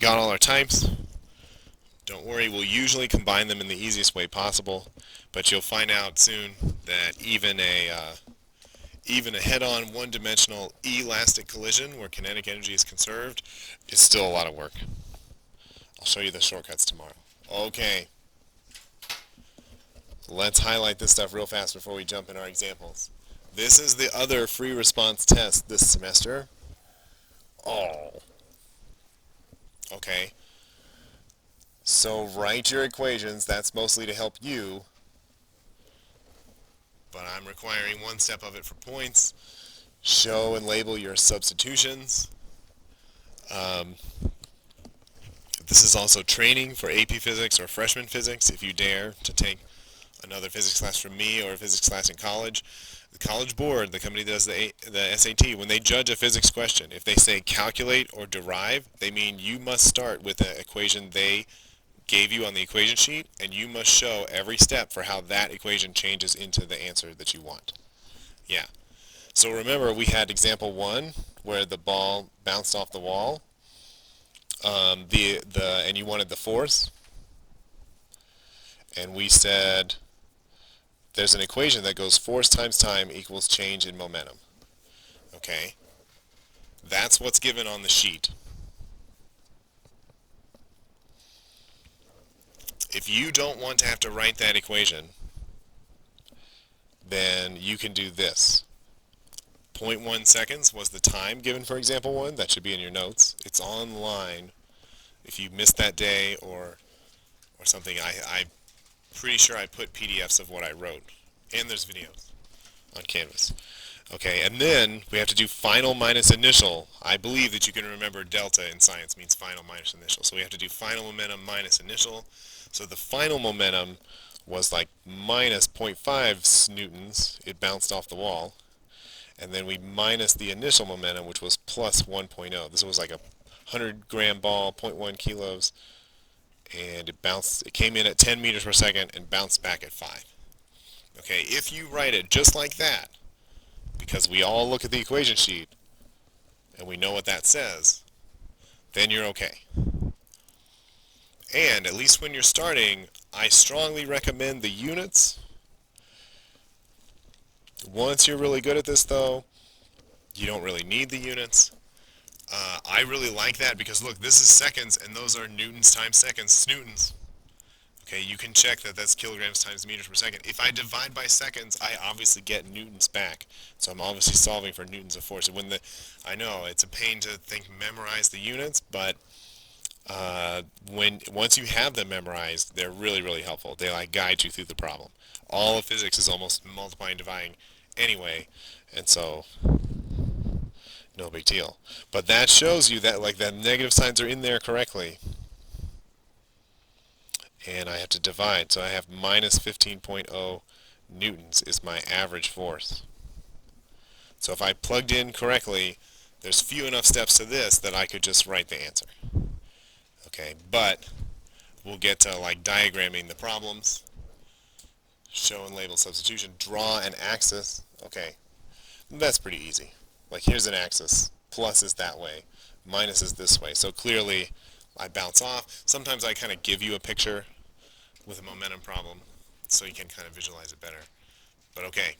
got all our types. Don't worry, we'll usually combine them in the easiest way possible, but you'll find out soon that even a head-on one-dimensional elastic collision where kinetic energy is conserved is still a lot of work. I'll show you the shortcuts tomorrow. Okay, let's highlight this stuff real fast before we jump in our examples. This is the other free response test this semester. Oh. Okay. So write your equations. That's mostly to help you. But I'm requiring one step of it for points. Show and label your substitutions. This is also training for AP Physics or freshman physics if you dare to take another physics class from me or a physics class in college. The College Board, the company that does the SAT, when they judge a physics question, if they say calculate or derive, they mean you must start with the equation they gave you on the equation sheet, and you must show every step for how that equation changes into the answer that you want. Yeah. So remember, we had example 1 where the ball bounced off the wall, and you wanted the force, and we said there's an equation that goes force times time equals change in momentum. Okay? That's what's given on the sheet. If you don't want to have to write that equation, then you can do this. 0.1 seconds was the time given for example 1. That should be in your notes. It's online. If you missed that day or something, I'm pretty sure I put PDFs of what I wrote. And there's videos on Canvas. Okay, and then we have to do final minus initial. I believe that you can remember delta in science means final minus initial. So we have to do final momentum minus initial. So the final momentum was like minus 0.5 newtons. It bounced off the wall. And then we minus the initial momentum, which was plus 1.0. This was like a 100-gram ball, 0.1 kilos. And it came in at 10 meters per second and bounced back at 5. Okay, if you write it just like that, because we all look at the equation sheet and we know what that says, then you're okay. And at least when you're starting, I strongly recommend the units. Once you're really good at this, though, you don't really need the units. I really like that because, look, this is seconds, and those are newtons times seconds. Newtons. Okay, you can check that that's kilograms times meters per second. If I divide by seconds, I obviously get newtons back. So I'm obviously solving for newtons of force. I know it's a pain to memorize the units, but once you have them memorized, they're really, really helpful. They like guide you through the problem. All of physics is almost multiplying and dividing anyway, and so no big deal. But that shows you that like that negative signs are in there correctly. And I have to divide, so I have minus 15.0 newtons is my average force. So if I plugged in correctly, there's few enough steps to this that I could just write the answer. Okay, but we'll get to like diagramming the problems, show and label substitution, draw an axis. Okay, that's pretty easy. Like here's an axis, plus is that way, minus is this way. So clearly I bounce off. Sometimes I kind of give you a picture with a momentum problem so you can kind of visualize it better. But okay,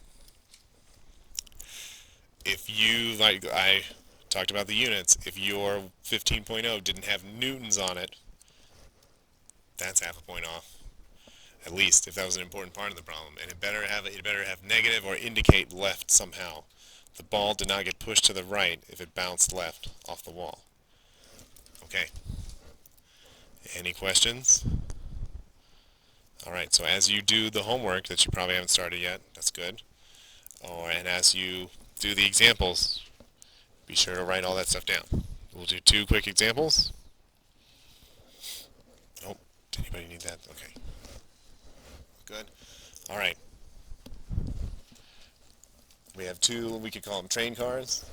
if you, like I talked about the units, if your 15.0 didn't have newtons on it, that's half a point off, at least if that was an important part of the problem. And it better have negative or indicate left somehow. The ball did not get pushed to the right if it bounced left off the wall. Okay. Any questions? Alright, so as you do the homework that you probably haven't started yet, that's good. And as you do the examples, be sure to write all that stuff down. We'll do 2 quick examples. Oh, did anybody need that? Okay. Good. Alright. We have 2, we could call them train cars.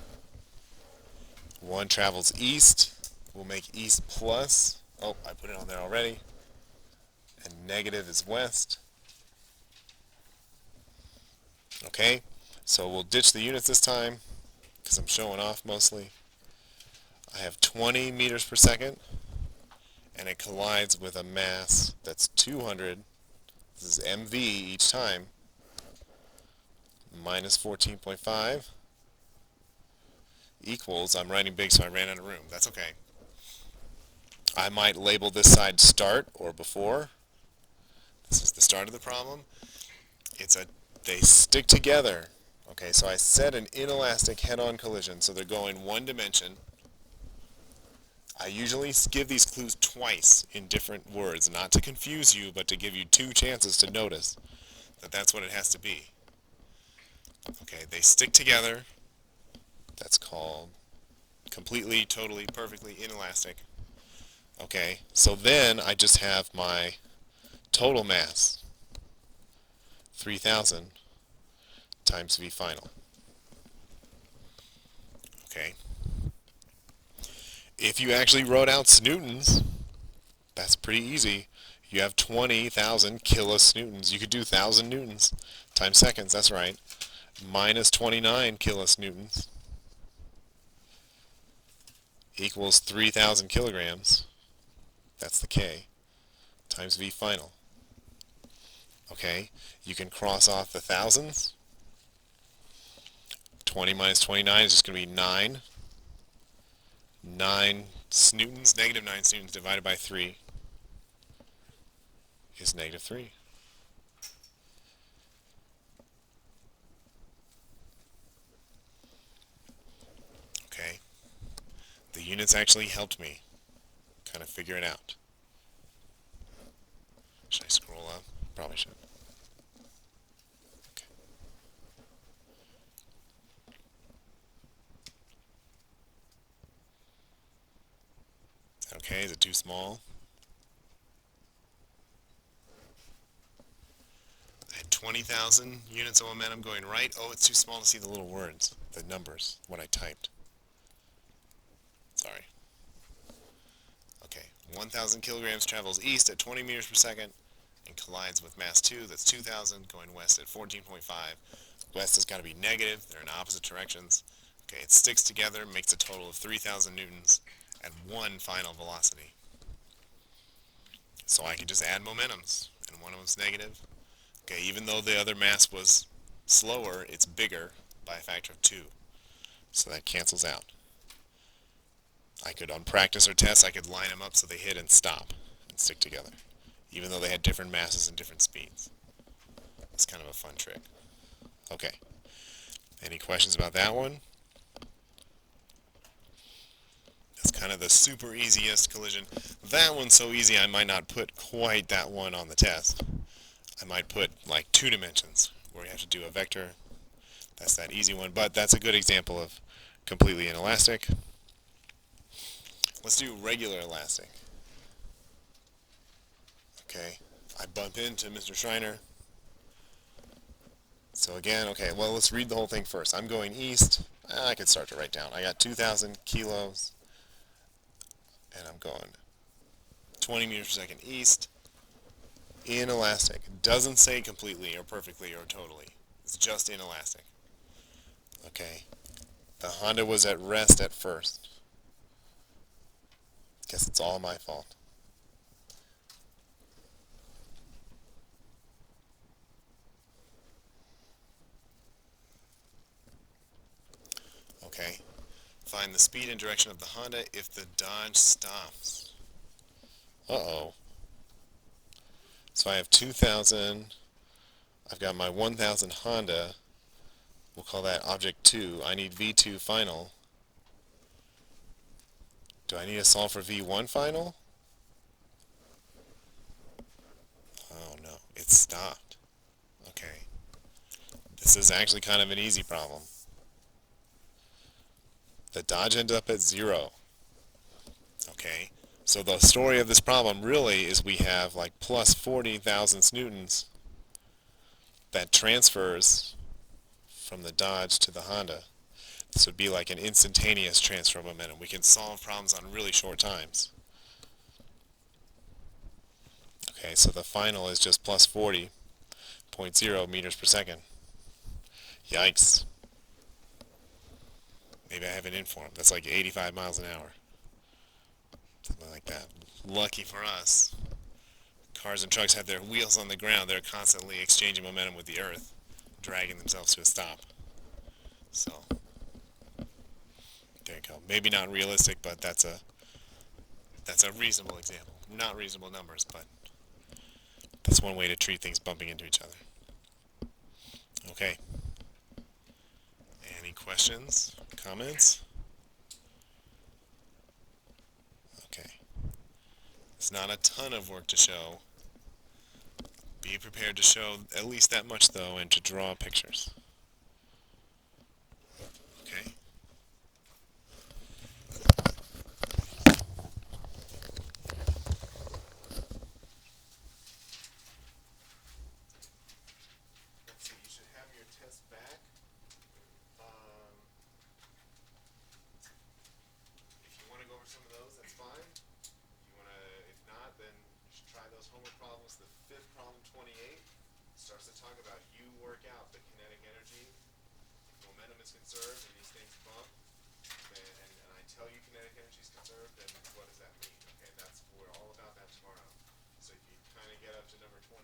One travels east. We'll make east plus. Oh, I put it on there already. And negative is west. Okay, so we'll ditch the units this time because I'm showing off mostly. I have 20 meters per second. and it collides with a mass that's 200, this is mv each time, minus 14.5 equals, I'm writing big so I ran out of room, that's okay. I might label this side start or before. This is the start of the problem. They stick together. Okay, so I said an inelastic head-on collision, so they're going one dimension. I usually give these clues twice in different words, not to confuse you, but to give you two chances to notice that that's what it has to be. Okay, they stick together. That's called completely, totally, perfectly inelastic. Okay, so then I just have my total mass, 3,000 times V final. Okay. If you actually wrote out newtons, that's pretty easy. You have 20,000 kilonewtons. You could do 1,000 newtons times seconds, that's right. Minus 29 kilonewtons equals 3,000 kilograms. That's the K, times V final. Okay, you can cross off the thousands. 20 minus 29 is just going to be 9. 9 newtons, negative 9 newtons divided by 3 is negative 3. Okay, the units actually helped me kind of figure it out. Should I scroll up? Probably should. Okay, is it too small? I had 20,000 units of momentum going right. Oh, it's too small to see the little words, the numbers, what I typed. Sorry. Okay, 1,000 kilograms travels east at 20 meters per second and collides with mass 2, that's 2,000, going west at 14.5. West has got to be negative, they're in opposite directions. Okay, it sticks together, makes a total of 3,000 newtons at one final velocity. So I can just add momentums, and one of them's negative. Okay, even though the other mass was slower, it's bigger by a factor of 2. So that cancels out. I could, on practice or tests, I could line them up so they hit and stop and stick together, even though they had different masses and different speeds. It's kind of a fun trick. Okay. Any questions about that one? That's kind of the super easiest collision. That one's so easy I might not put quite that one on the test. I might put like 2 dimensions where you have to do a vector. That's that easy one, but that's a good example of completely inelastic. Let's do regular elastic. Okay, I bump into Mr. Schreiner. So again, okay, well, let's read the whole thing first. I'm going east. I could start to write down. I got 2,000 kilos, and I'm going 20 meters per second east. Inelastic. Doesn't say completely or perfectly or totally. It's just inelastic. Okay. The Honda was at rest at first. Guess it's all my fault. Okay. Find the speed and direction of the Honda if the Dodge stops. Uh-oh. So I have 2,000. I've got my 1,000 Honda. We'll call that object 2. I need V2 final. Do I need to solve for V1 final? Oh no, it stopped. Okay. This is actually kind of an easy problem. The Dodge ended up at 0. Okay. So the story of this problem really is we have like plus 40,000 newtons that transfers from the Dodge to the Honda. This would be like an instantaneous transfer of momentum. We can solve problems on really short times. Okay, so the final is just plus 40.0 meters per second. Yikes. Maybe I have an inform. That's like 85 miles an hour. something like that. Lucky for us, cars and trucks have their wheels on the ground. They're constantly exchanging momentum with the earth, dragging themselves to a stop. So, there you go. Maybe not realistic, but that's a reasonable example. Not reasonable numbers, but that's one way to treat things bumping into each other. Okay. Any questions? Comments? Okay. It's not a ton of work to show. Be prepared to show at least that much, though, and to draw pictures. Okay? Let's see, you should have your test back. Um, if you want to go over some of those, that's fine. If not, then you should try those homework problems. The fifth problem, 28, starts to talk about you work out the kinetic energy. If momentum is conserved and these things bump, and I tell you kinetic energy is conserved, then what does that mean? Okay, we're all about that tomorrow. So if you kind of get up to number 28,